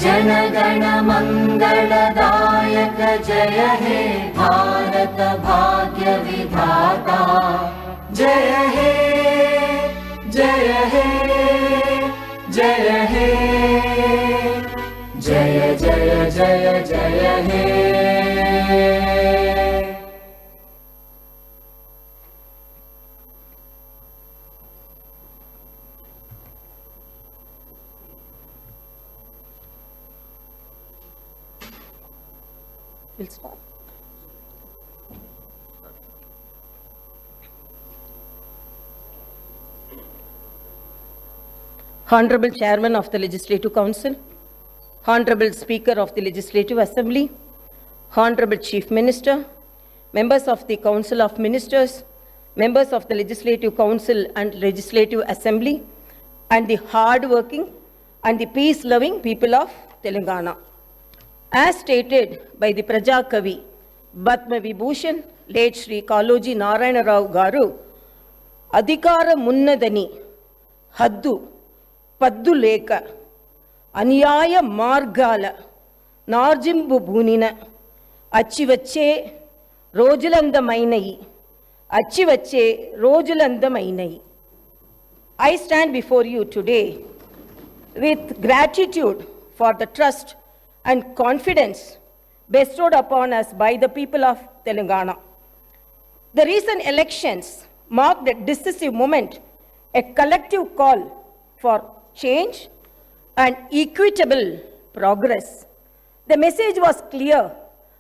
जनगण मंगलदायक जय हे भारत भाग्य विधाता जय हे जय हे जय हे जय जय जय जय हे। We'll start. Honorable Chairman of the Legislative Council, Honorable Speaker of the Legislative Assembly, Honorable Chief Minister, members of the Council of Ministers, members of the Legislative Council and Legislative Assembly, and the hard-working and the peace-loving people of Telangana. As stated by the Praja Kavi, Padma Vibhushan, late Shri Kaloji Narayana Rao Garu, Adhikara Munnadani, Haddu, Paddu Leka, Anyaya Margala, Narjimbu Bunina, Achivache, Rojulanda Mainai, Achivache, Rojulanda Mainai. I stand before you today with gratitude for the trust and confidence bestowed upon us by the people of Telangana. The recent elections marked a decisive moment, a collective call for change and equitable progress. The message was clear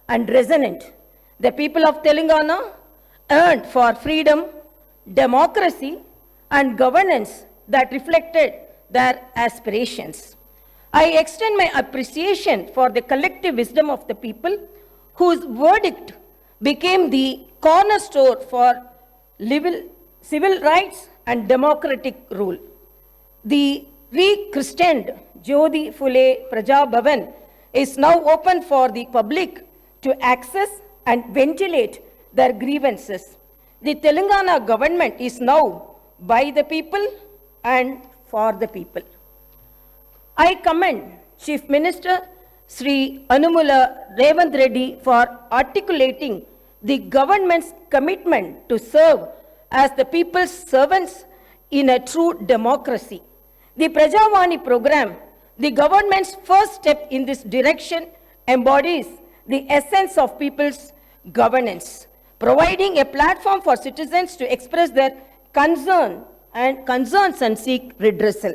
and resonant. The people of Telangana yearned for freedom, democracy, and governance that reflected their aspirations. I extend my appreciation for the collective wisdom of the people whose verdict became the cornerstone for civil rights and democratic rule. The rechristened Jyoti Phule Praja Bhavan is now open for the public to access and ventilate their grievances. The Telangana government is now by the people and for the people. I commend Chief Minister Sri Anumula Revanth Reddy for articulating the government's commitment to serve as the people's servants in a true democracy. The Prajavani program, the government's first step in this direction, embodies the essence of people's governance, providing a platform for citizens to express their concerns and seek redressal.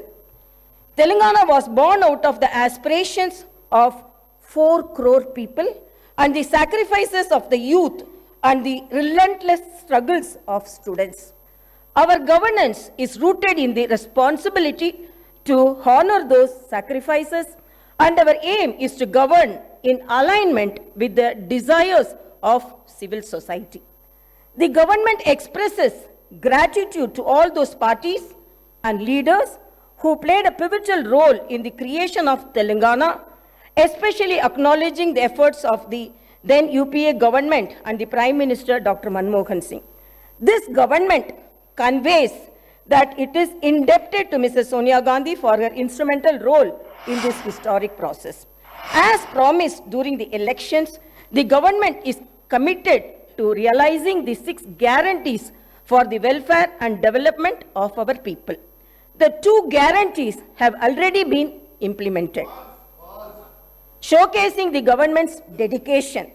Telangana was born out of the aspirations of 4 crore people and the sacrifices of the youth and the relentless struggles of students. Our governance is rooted in the responsibility to honor those sacrifices, and our aim is to govern in alignment with the desires of civil society. The government expresses gratitude to all those parties and leaders who played a pivotal role in the creation of Telangana, especially acknowledging the efforts of the then UPA government and the Prime Minister Dr. Manmohan Singh. This government conveys that it is indebted to Mrs. Sonia Gandhi for her instrumental role in this historic process. As promised during the elections, the government is committed to realizing the 6 guarantees for the welfare and development of our people. The 2 guarantees have already been implemented, showcasing the government's dedication.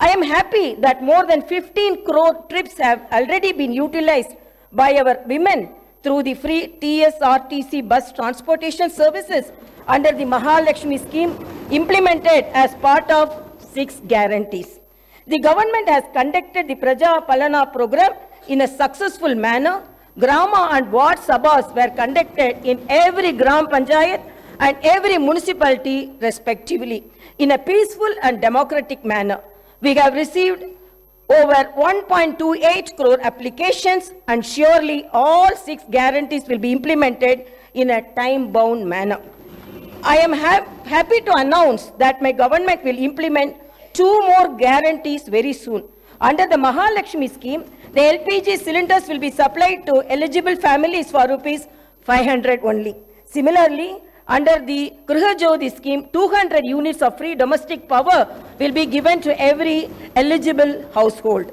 I am happy that more than 15 crore trips have already been utilized by our women through the free TSRTC bus transportation services under the Mahalakshmi scheme implemented as part of 6 guarantees. The government has conducted the Praja Palana program in a successful manner. Grama and Ward Sabhas were conducted in every Gram Panchayat and every municipality respectively in a peaceful and democratic manner. We have received over 1.28 crore applications, and surely all 6 guarantees will be implemented in a time-bound manner. I am happy to announce that my government will implement 2 more guarantees very soon. Under the Mahalakshmi scheme, the LPG cylinders will be supplied to eligible families for rupees 500 only. Similarly, under the Griha Jyoti scheme, 200 units of free domestic power will be given to every eligible household.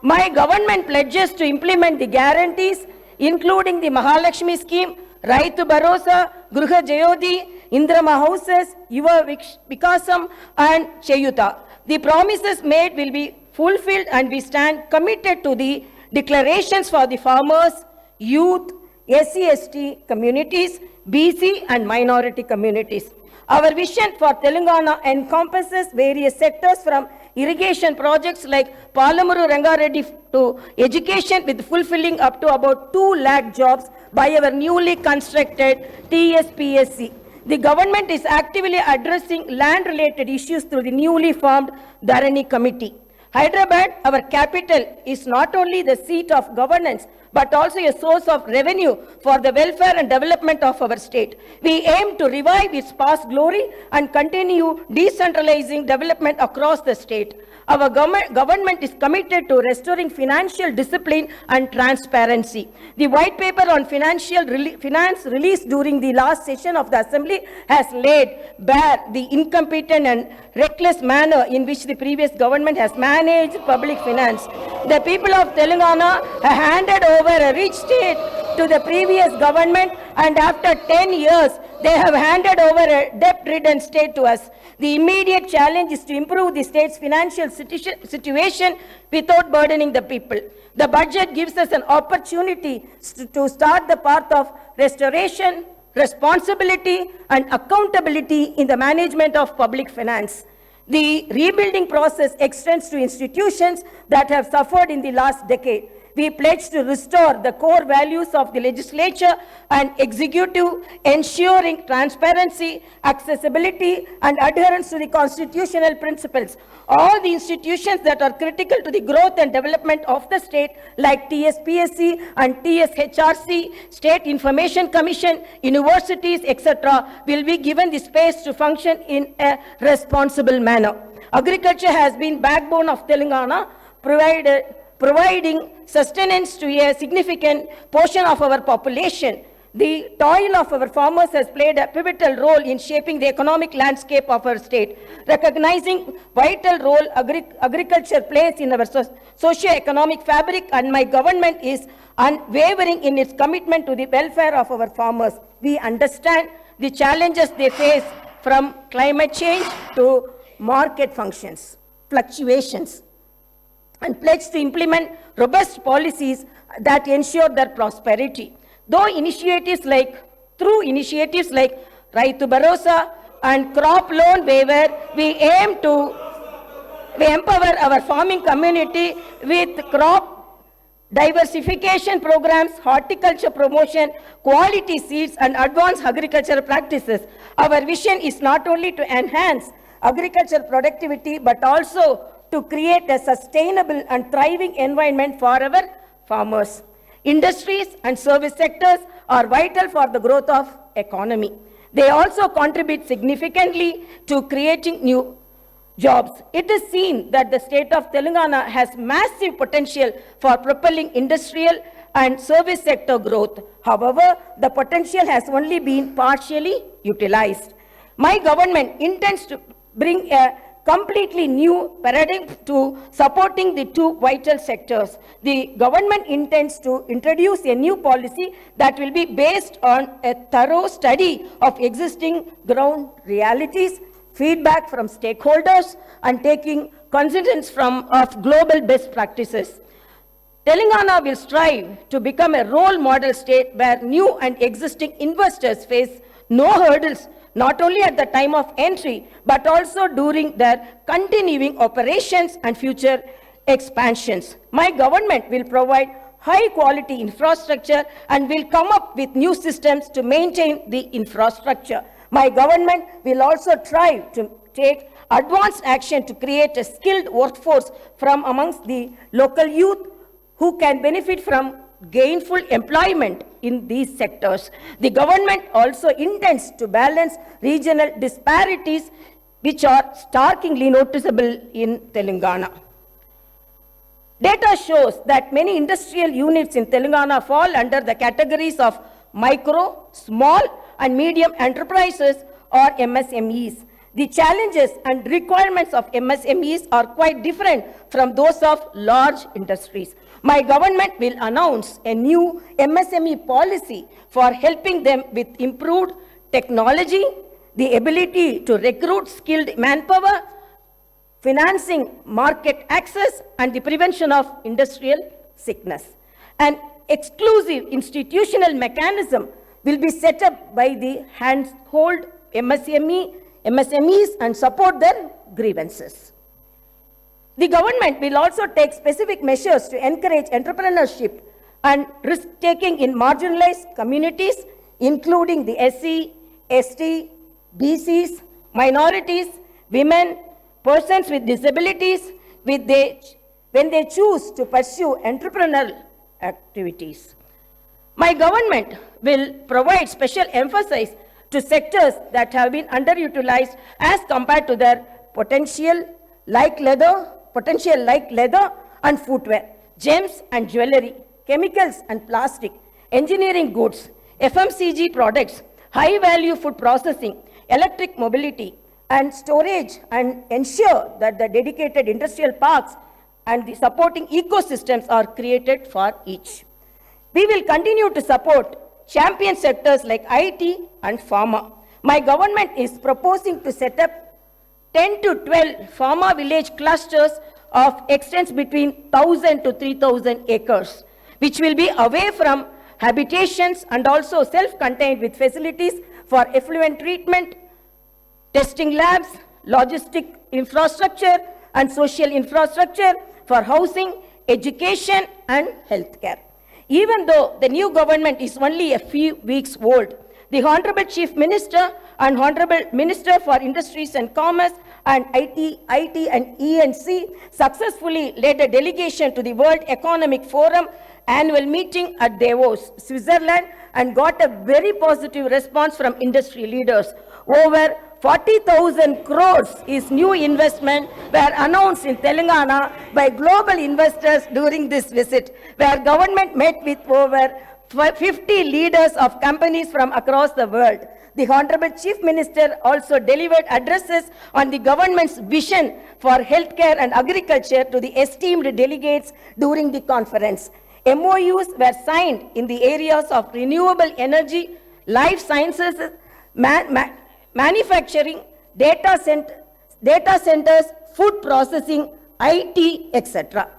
My government pledges to implement the guarantees, including the Mahalakshmi scheme, Raitu Bharosa, Griha Jyoti, Indrama houses, Yuva Vikasam and Cheyuta. The promises made will be fulfilled and we stand committed to the declarations for the farmers, youth, SC/ST communities, BC and minority communities. Our vision for Telangana encompasses various sectors from irrigation projects like Palamuru Rangareddy to education, with fulfilling up to about 2 lakh jobs by our newly constructed TSPSC. The government is actively addressing land-related issues through the newly formed Dharani Committee. Hyderabad, our capital, is not only the seat of governance, but also a source of revenue for the welfare and development of our state. We aim to revive its past glory and continue decentralizing development across the state. Our government is committed to restoring financial discipline and transparency. The white paper on finance released during the last session of the Assembly has laid bare the incompetent and reckless manner in which the previous government has managed public finance. The people of Telangana have handed over a rich state to the previous government, and after 10 years, they have handed over a debt-ridden state to us. The immediate challenge is to improve the state's financial situation without burdening the people. The budget gives us an opportunity to start the path of restoration, responsibility, and accountability in the management of public finance. The rebuilding process extends to institutions that have suffered in the last decade. We pledge to restore the core values of the legislature and executive, ensuring transparency, accessibility, and adherence to the constitutional principles. All the institutions that are critical to the growth and development of the state, like TSPSC and TSHRC, State Information Commission, universities, etc., will be given the space to function in a responsible manner. Agriculture has been backbone of Telangana, providing sustenance to a significant portion of our population. The toil of our farmers has played a pivotal role in shaping the economic landscape of our state. Recognizing vital role agriculture plays in our socio-economic fabric, and my government is unwavering in its commitment to the welfare of our farmers. We understand the challenges they face, from climate change to market fluctuations, and pledge to implement robust policies that ensure their prosperity. Through initiatives like Raitu Bharosa and crop loan waiver, we empower our farming community with crop diversification programs, horticulture promotion, quality seeds, and advanced agricultural practices. Our vision is not only to enhance agricultural productivity, but also to create a sustainable and thriving environment for our farmers. Industries and service sectors are vital for the growth of economy. They also contribute significantly to creating new jobs. It is seen that the state of Telangana has massive potential for propelling industrial and service sector growth. However, the potential has only been partially utilized. My government intends to bring a completely new paradigm to supporting the two vital sectors. The government intends to introduce a new policy that will be based on a thorough study of existing ground realities, feedback from stakeholders, and taking cognizance of global best practices. Telangana will strive to become a role model state where new and existing investors face no hurdles, not only at the time of entry, but also during their continuing operations and future expansions. My government will provide high quality infrastructure and will come up with new systems to maintain the infrastructure. My government will also try to take advanced action to create a skilled workforce from amongst the local youth who can benefit from gainful employment in these sectors. The government also intends to balance regional disparities which are starkly noticeable in Telangana. Data shows that many industrial units in Telangana fall under the categories of micro, small, and medium enterprises or MSMEs. The challenges and requirements of MSMEs are quite different from those of large industries. My government will announce a new MSME policy for helping them with improved technology, the ability to recruit skilled manpower, financing, market access, and the prevention of industrial sickness. An exclusive institutional mechanism will be set up by the handhold MSMEs and support their grievances. The government will also take specific measures to encourage entrepreneurship and risk-taking in marginalized communities, including the SC, ST, BCs, minorities, women, persons with disabilities, when they choose to pursue entrepreneurial activities. My government will provide special emphasis to sectors that have been underutilized as compared to their potential like leather and footwear, gems and jewelry, chemicals and plastic, engineering goods, FMCG products, high-value food processing, electric mobility, and storage, and ensure that the dedicated industrial parks and the supporting ecosystems are created for each. We will continue to support champion sectors like IT and pharma. My government is proposing to set up 10 to 12 pharma village clusters of extents between 1,000 to 3,000 acres, which will be away from habitations and also self-contained with facilities for effluent treatment, testing labs, logistic infrastructure, and social infrastructure for housing, education, and healthcare. Even though the new government is only a few weeks old, the Honorable Chief Minister and Honorable Minister for Industries and Commerce and IT and ENC successfully led a delegation to the World Economic Forum annual meeting at Davos, Switzerland, and got a very positive response from industry leaders. Over 40,000 crores is new investment were announced in Telangana by global investors during this visit, where government met with over 50 leaders of companies from across the world. The Honorable Chief Minister also delivered addresses on the government's vision for healthcare and agriculture to the esteemed delegates during the conference. MOUs were signed in the areas of renewable energy, life sciences, manufacturing, data centers, food processing, IT, etc.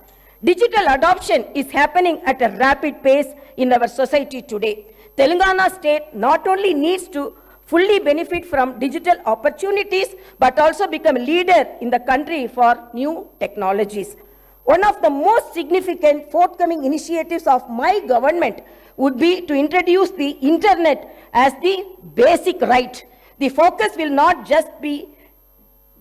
Digital adoption is happening at a rapid pace in our society today. Telangana state not only needs to fully benefit from digital opportunities, but also become a leader in the country for new technologies. One of the most significant forthcoming initiatives of my government would be to introduce the internet as the basic right. The focus will not just be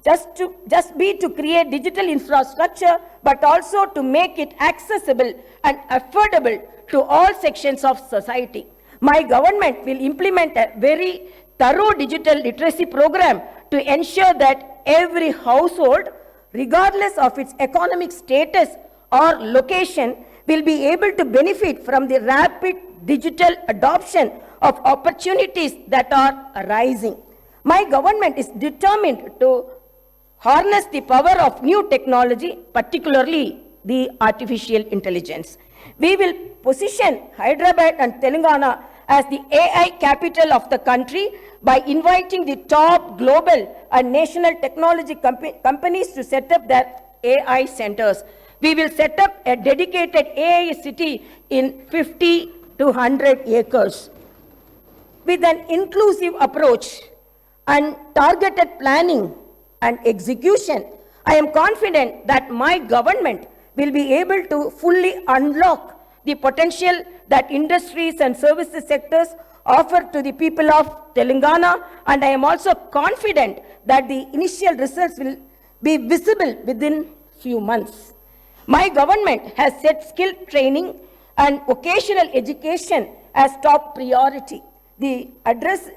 to create digital infrastructure, but also to make it accessible and affordable to all sections of society. My government will implement a very thorough digital literacy program to ensure that every household, regardless of its economic status or location, will be able to benefit from the rapid digital adoption of opportunities that are arising. My government is determined to harness the power of new technology, particularly the artificial intelligence. We will position Hyderabad and Telangana as the AI capital of the country by inviting the top global and national technology companies to set up their AI centers. We will set up a dedicated AI city in 50 to 100 acres. With an inclusive approach and targeted planning and execution, I am confident that my government will be able to fully unlock the potential that industries and services sectors offer to the people of Telangana, and I am also confident that the initial results will be visible within few months. My government has set skill training and vocational education as top priority. To address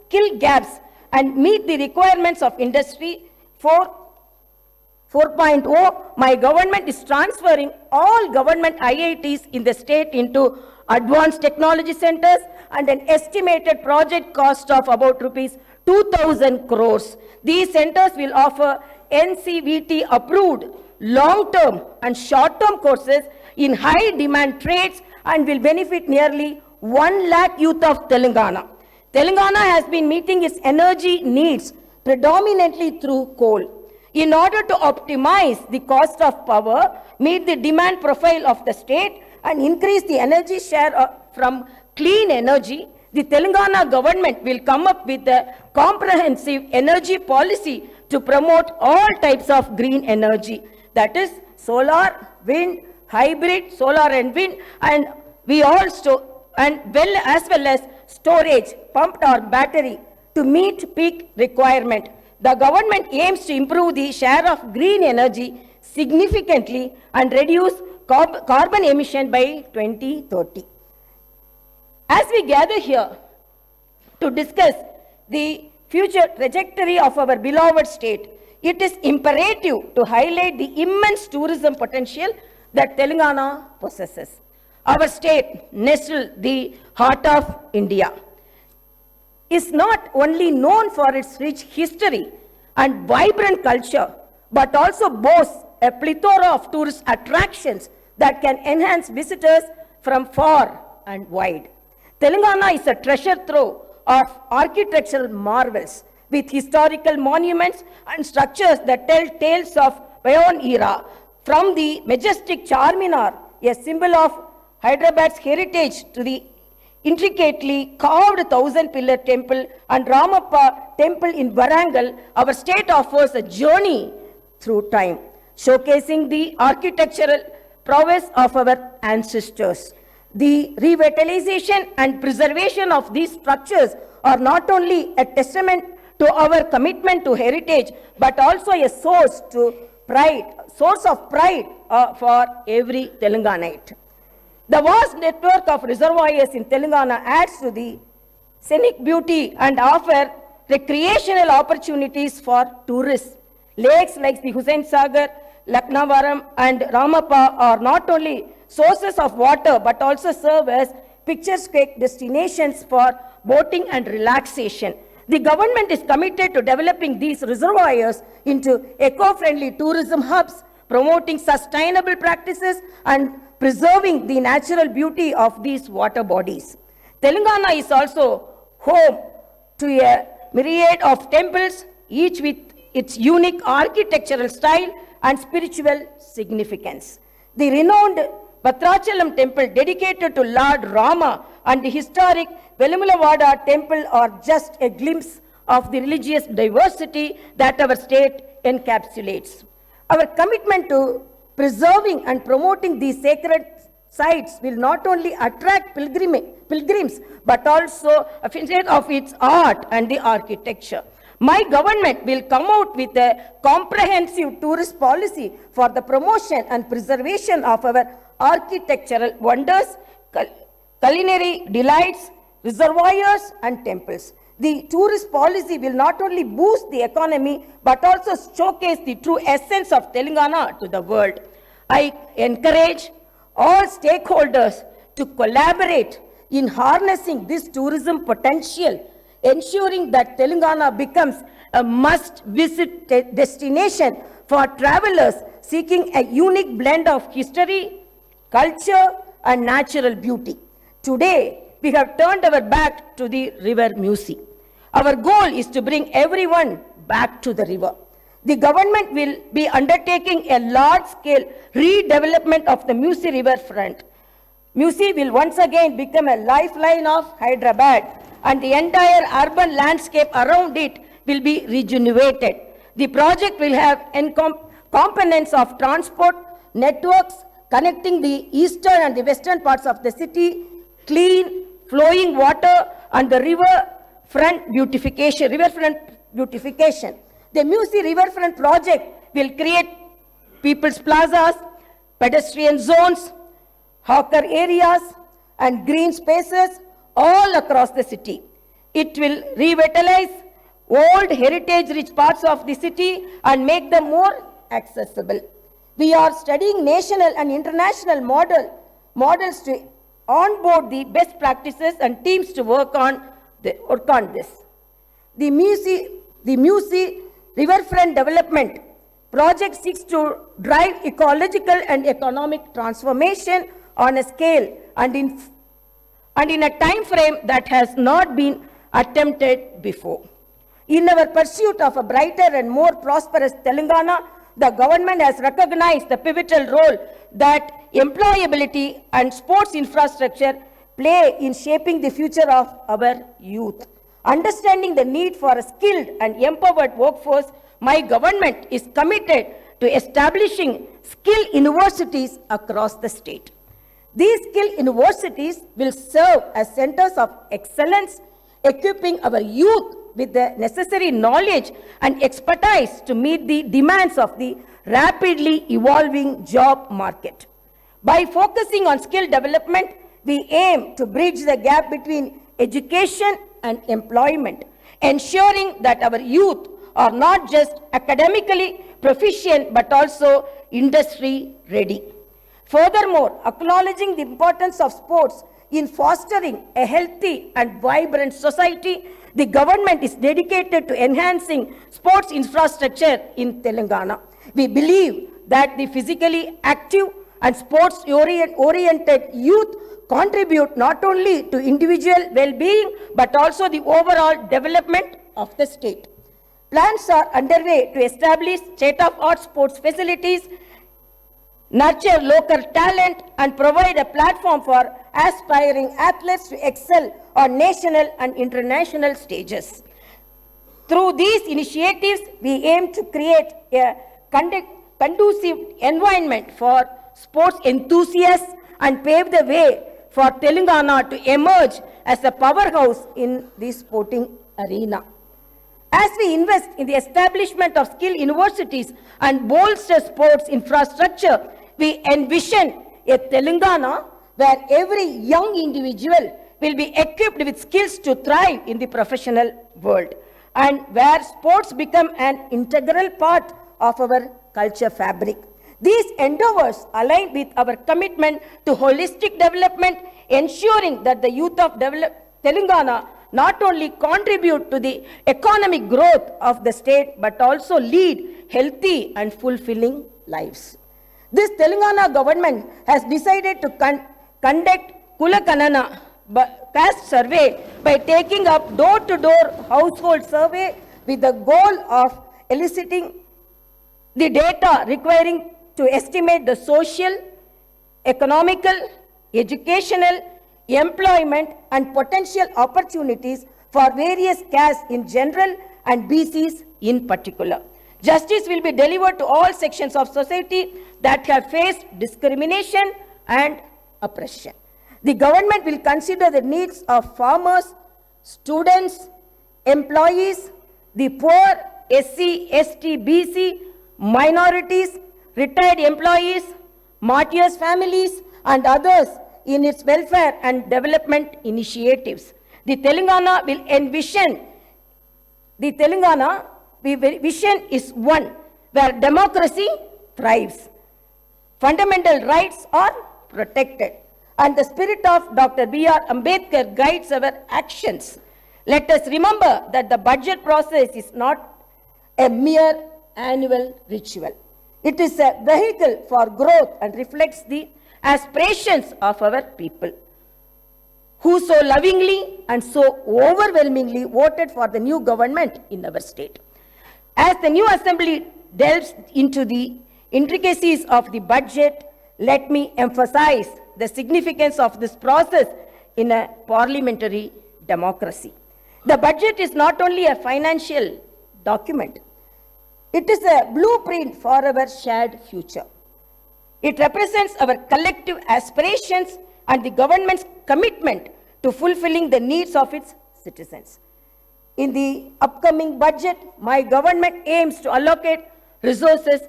skill gaps and meet the requirements of Industry 4.0, my government is transferring all government IITs in the state into advanced technology centers, and an estimated project cost of about rupees 2,000 crores. These centers will offer NCVT approved long-term and short-term courses in high-demand trades and will benefit nearly 1 lakh youth of Telangana. Telangana has been meeting its energy needs predominantly through coal. In order to optimize the cost of power, meet the demand profile of the state, and increase the energy share from clean energy, the Telangana government will come up with a comprehensive energy policy to promote all types of green energy. That is solar, wind, hybrid, solar and wind, and as well as storage, pumped or battery to meet peak requirement. The government aims to improve the share of green energy significantly and reduce carbon emission by 2030. As we gather here to discuss the future trajectory of our beloved state, it is imperative to highlight the immense tourism potential that Telangana possesses. Our state, nestled the heart of India, is not only known for its rich history and vibrant culture, but also boasts a plethora of tourist attractions that can enhance visitors from far and wide. Telangana is a treasure trove of architectural marvels with historical monuments and structures that tell tales of bygone era, from the majestic Charminar, a symbol of Hyderabad's heritage, to the intricately carved 1,000-pillar temple and Ramappa temple in Warangal. Our state offers a journey through time, showcasing the architectural prowess of our ancestors. The revitalization and preservation of these structures are not only a testament to our commitment to heritage, but also a source of pride for every Telanganite. The vast network of reservoirs in Telangana adds to the scenic beauty and offer recreational opportunities for tourists. Lakes like the Hussain Sagar, Laknavaram and Ramappa are not only sources of water but also serve as picturesque destinations for boating and relaxation. The government is committed to developing these reservoirs into eco-friendly tourism hubs, promoting sustainable practices and preserving the natural beauty of these water bodies. Telangana is also home to a myriad of temples, each with its unique architectural style and spiritual significance. The renowned Bhadrachalam temple, dedicated to Lord Rama, and the historic Velamulawada temple are just a glimpse of the religious diversity that our state encapsulates. Our commitment to preserving and promoting these sacred sites will not only attract pilgrims, but also appreciate of its art and the architecture. My government will come out with a comprehensive tourist policy for the promotion and preservation of our architectural wonders, culinary delights, reservoirs and temples. The tourist policy will not only boost the economy, but also showcase the true essence of Telangana to the world. I encourage all stakeholders to collaborate in harnessing this tourism potential, ensuring that Telangana becomes a must-visit destination for travelers seeking a unique blend of history, culture, and natural beauty. Today, we have turned our back to the river Musi. Our goal is to bring everyone back to the river. The government will be undertaking a large-scale redevelopment of the Musi riverfront. Musi will once again become a lifeline of Hyderabad, and the entire urban landscape around it will be rejuvenated. The project will have components of transport networks connecting the eastern and the western parts of the city, clean, flowing water, and the riverfront beautification. The Musi riverfront project will create people's plazas, pedestrian zones, hawker areas, and green spaces all across the city. It will revitalize old heritage-rich parts of the city and make them more accessible. We are studying national and international models to onboard the best practices and teams to work on this. The Musi riverfront development project seeks to drive ecological and economic transformation on a scale and in a time frame that has not been attempted before. In our pursuit of a brighter and more prosperous Telangana, the government has recognized the pivotal role that employability and sports infrastructure play in shaping the future of our youth. Understanding the need for a skilled and empowered workforce, my government is committed to establishing skill universities across the state. These skill universities will serve as centers of excellence, equipping our youth with the necessary knowledge and expertise to meet the demands of the rapidly evolving job market. By focusing on skill development, we aim to bridge the gap between education and employment, ensuring that our youth are not just academically proficient but also industry ready. Furthermore, acknowledging the importance of sports in fostering a healthy and vibrant society, the government is dedicated to enhancing sports infrastructure in Telangana. We believe that the physically active and sports-oriented youth contribute not only to individual well-being but also the overall development of the state. Plans are underway to establish state-of-the-art sports facilities, nurture local talent, and provide a platform for aspiring athletes to excel on national and international stages. Through these initiatives, we aim to create a conducive environment for sports enthusiasts and pave the way for Telangana to emerge as a powerhouse in the sporting arena. As we invest in the establishment of skill universities and bolster sports infrastructure, we envision a Telangana where every young individual will be equipped with skills to thrive in the professional world, and where sports become an integral part of our culture fabric. These endeavors align with our commitment to holistic development, ensuring that the youth of Telangana not only contribute to the economic growth of the state but also lead healthy and fulfilling lives. This Telangana government has decided to conduct Kulakanana caste survey by taking up door-to-door household survey with the goal of eliciting the data requiring to estimate the social, economical, educational, employment and potential opportunities for various castes in general and BCs in particular. Justice will be delivered to all sections of society that have faced discrimination and oppression. The government will consider the needs of farmers, students, employees, the poor, SC, ST, BC, minorities, retired employees, martyrs' families, and others in its welfare and development initiatives. The Telangana vision is one where democracy thrives, fundamental rights are protected, and the spirit of Dr. B.R. Ambedkar guides our actions. Let us remember that the budget process is not a mere annual ritual. It is a vehicle for growth and reflects the aspirations of our people, who so lovingly and so overwhelmingly voted for the new government in our state. As the new assembly delves into the intricacies of the budget, let me emphasize the significance of this process in a parliamentary democracy. The budget is not only a financial document, it is a blueprint for our shared future. It represents our collective aspirations and the government's commitment to fulfilling the needs of its citizens. In the upcoming budget, my government aims to allocate resources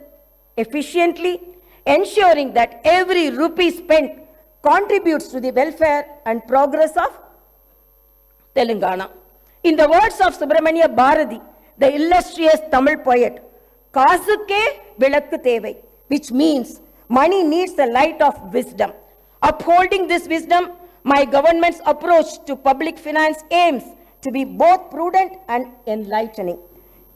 efficiently, ensuring that every rupee spent contributes to the welfare and progress of Telangana. In the words of Subramania Bharati, the illustrious Tamil poet, "Kaasukke vilakku thevai," which means money needs the light of wisdom. Upholding this wisdom, My government's approach to public finance aims to be both prudent and enlightening.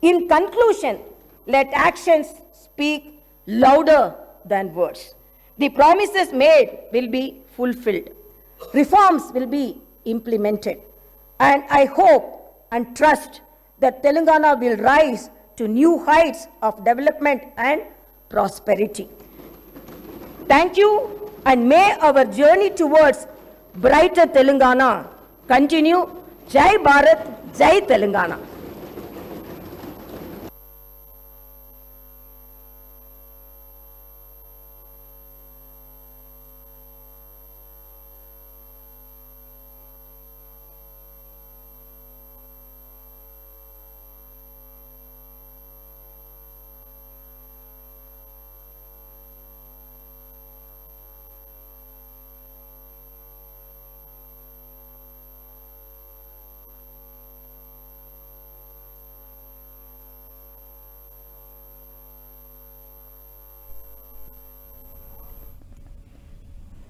In conclusion, let actions speak louder than words. The promises made will be fulfilled. Reforms will be implemented. And I hope and trust that Telangana will rise to new heights of development and prosperity. Thank you, and may our journey towards brighter Telangana continue. Jai Bharat, Jai Telangana.